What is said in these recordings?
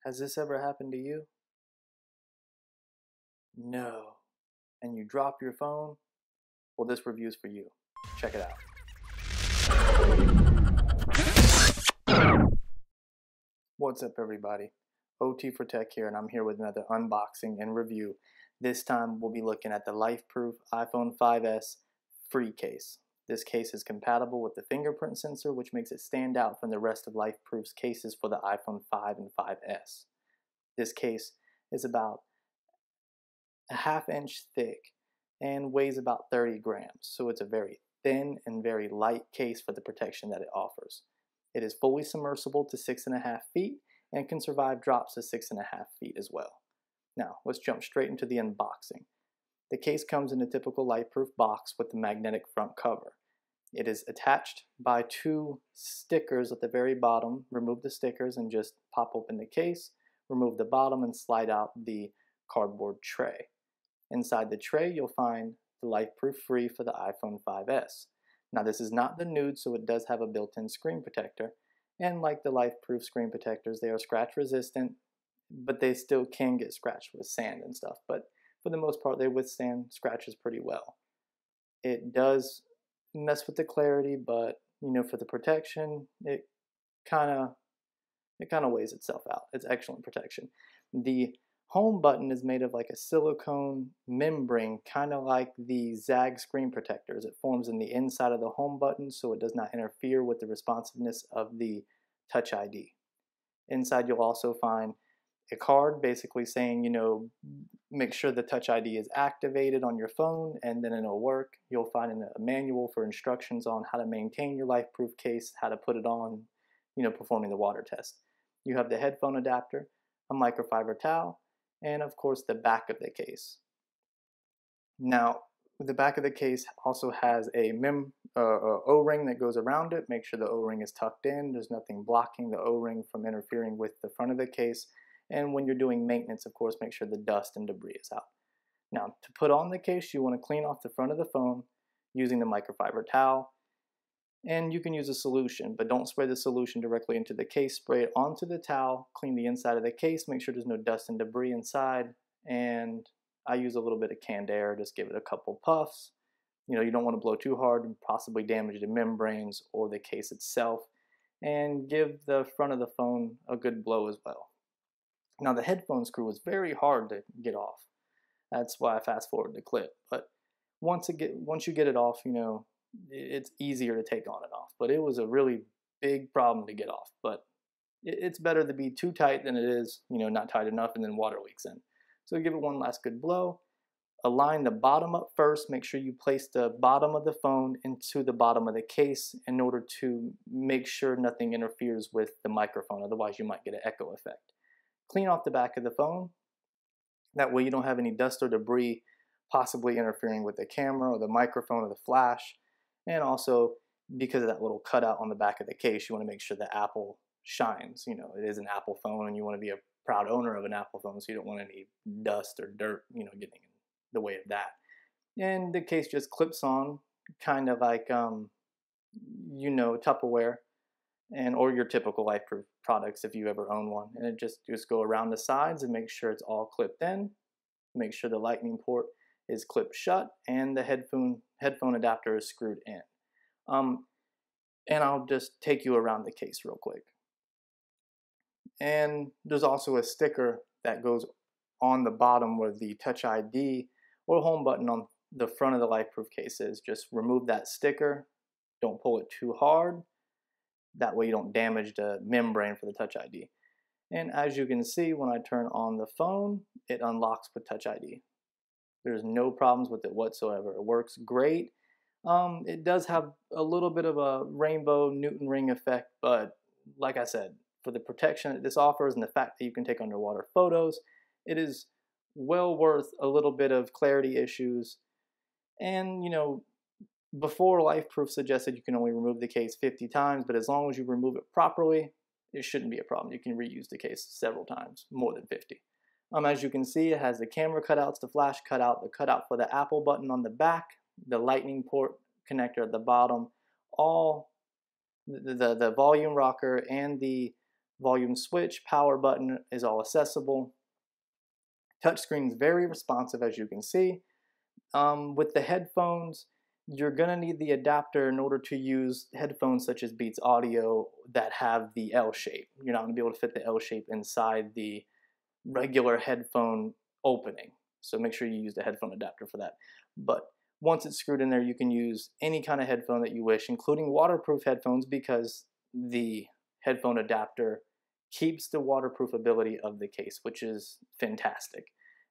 Has this ever happened to you? No. And you drop your phone? Well, this review's for you. Check it out. What's up, everybody? OT for Tech here, and I'm here with another unboxing and review. This time we'll be looking at the LifeProof iPhone 5S Fre case. This case is compatible with the fingerprint sensor, which makes it stand out from the rest of LifeProof's cases for the iPhone 5 and 5S. This case is about a ½ inch thick and weighs about 30 grams, so it's a very thin and very light case for the protection that it offers. It is fully submersible to 6.5 feet and can survive drops to 6.5 feet as well. Now, let's jump straight into the unboxing. The case comes in a typical LifeProof box with the magnetic front cover. It is attached by 2 stickers at the very bottom. Remove the stickers and just pop open the case, remove the bottom and slide out the cardboard tray. Inside the tray, you'll find the LifeProof Fre for the iPhone 5S. Now, this is not the nude, so it does have a built-in screen protector. And like the LifeProof screen protectors, they are scratch resistant, but they still can get scratched with sand and stuff. But for the most part, they withstand scratches pretty well. It does mess with the clarity, but for the protection, it kind of weighs itself out. It's excellent protection. The home button is made of like a silicone membrane, kind of like the Zag screen protectors. It forms in the inside of the home button so it does not interfere with the responsiveness of the Touch ID. Inside you'll also find a card basically saying, make sure the Touch ID is activated on your phone and then it'll work. You'll find a manual for instructions on how to maintain your LifeProof case, how to put it on, performing the water test. You have the headphone adapter, a microfiber towel, and of course the back of the case. Now, the back of the case also has a O-ring that goes around it. Make sure the O-ring is tucked in. There's nothing blocking the O-ring from interfering with the front of the case. And when you're doing maintenance, of course, make sure the dust and debris is out. Now, to put on the case, you want to clean off the front of the phone using the microfiber towel. And you can use a solution, but don't spray the solution directly into the case. Spray it onto the towel, clean the inside of the case, make sure there's no dust and debris inside, and I use a little bit of canned air, just give it a couple puffs. You don't want to blow too hard and possibly damage the membranes or the case itself, and give the front of the phone a good blow as well. Now, the headphone screw was very hard to get off. That's why I fast forward the clip, but once you get it off, it's easier to take on and off, but it was a really big problem to get off. But it's better to be too tight than it is, not tight enough and then water leaks in. So give it one last good blow. Align the bottom up first. Make sure you place the bottom of the phone into the bottom of the case in order to make sure nothing interferes with the microphone. Otherwise, you might get an echo effect. Clean off the back of the phone. That way you don't have any dust or debris possibly interfering with the camera or the microphone or the flash. And also, because of that little cutout on the back of the case, you want to make sure the Apple shines. It is an Apple phone, and you want to be a proud owner of an Apple phone, so you don't want any dust or dirt, getting in the way of that. And the case just clips on, kind of like, Tupperware, or your typical LifeProof products if you ever own one. And it just go around the sides and make sure it's all clipped in. Make sure the lightning port is clipped shut and the headphone adapter is screwed in. And I'll just take you around the case real quick. And there's also a sticker that goes on the bottom where the Touch ID or home button on the front of the LifeProof case is. Just remove that sticker. Don't pull it too hard. That way you don't damage the membrane for the Touch ID. And as you can see, when I turn on the phone, it unlocks with Touch ID. There's no problems with it whatsoever. It works great. It does have a little bit of a rainbow Newton ring effect, but like I said, for the protection that this offers and the fact that you can take underwater photos, it is well worth a little bit of clarity issues. And, before LifeProof suggested you can only remove the case 50 times, but as long as you remove it properly, it shouldn't be a problem. You can reuse the case several times, more than 50. As you can see, it has the camera cutouts, the flash cutout, the cutout for the Apple button on the back, the lightning port connector at the bottom, all the volume rocker and the volume switch, power button is all accessible. Touchscreen is very responsive, as you can see. With the headphones, you're gonna need the adapter in order to use headphones such as Beats Audio that have the L shape. You're not gonna be able to fit the L shape inside the regular headphone opening. So make sure you use the headphone adapter for that. But once it's screwed in there, you can use any kind of headphone that you wish, including waterproof headphones, because the headphone adapter keeps the waterproof ability of the case, which is fantastic.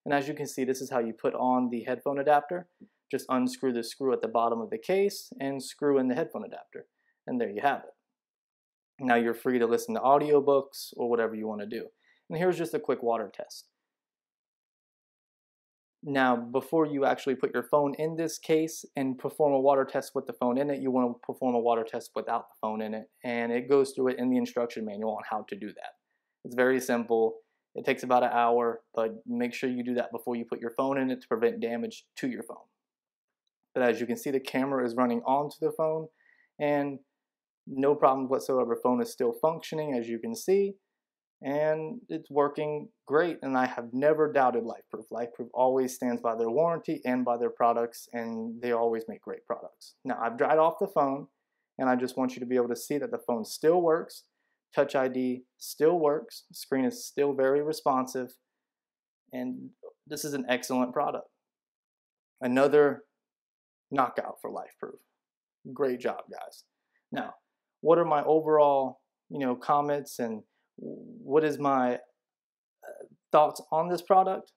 And as you can see, this is how you put on the headphone adapter. Just unscrew the screw at the bottom of the case and screw in the headphone adapter. And there you have it. Now you're free to listen to audiobooks or whatever you want to do. And here's just a quick water test. Now, before you actually put your phone in this case and perform a water test with the phone in it, you want to perform a water test without the phone in it. And it goes through it in the instruction manual on how to do that. It's very simple. It takes about an hour, but make sure you do that before you put your phone in it to prevent damage to your phone. But as you can see, the camera is running onto the phone and no problem whatsoever. Phone is still functioning, as you can see, and it's working great. And I have never doubted LifeProof. LifeProof always stands by their warranty and by their products, and they always make great products. Now, I've dried off the phone, and I just want you to be able to see that the phone still works. Touch ID still works. The screen is still very responsive, and this is an excellent product. Another knockout for LifeProof. Great job, guys. Now, what are my overall, comments, and what is my thoughts on this product?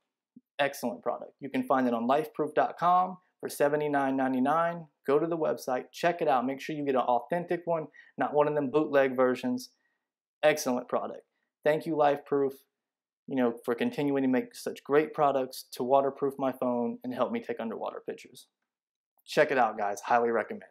Excellent product. You can find it on lifeproof.com for $79.99. Go to the website, check it out. Make sure you get an authentic one, not one of them bootleg versions. Excellent product. Thank you, LifeProof, for continuing to make such great products to waterproof my phone and help me take underwater pictures. Check it out, guys. Highly recommend.